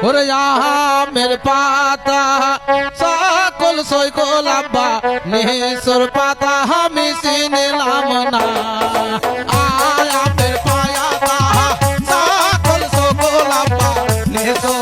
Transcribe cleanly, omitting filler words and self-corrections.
ওরে আমের পাতা সকল সৈকল আব্বা নিসর পাতা আমি চিনিলাম না আমের পাতা সকল সৈকল আব্বা নিসর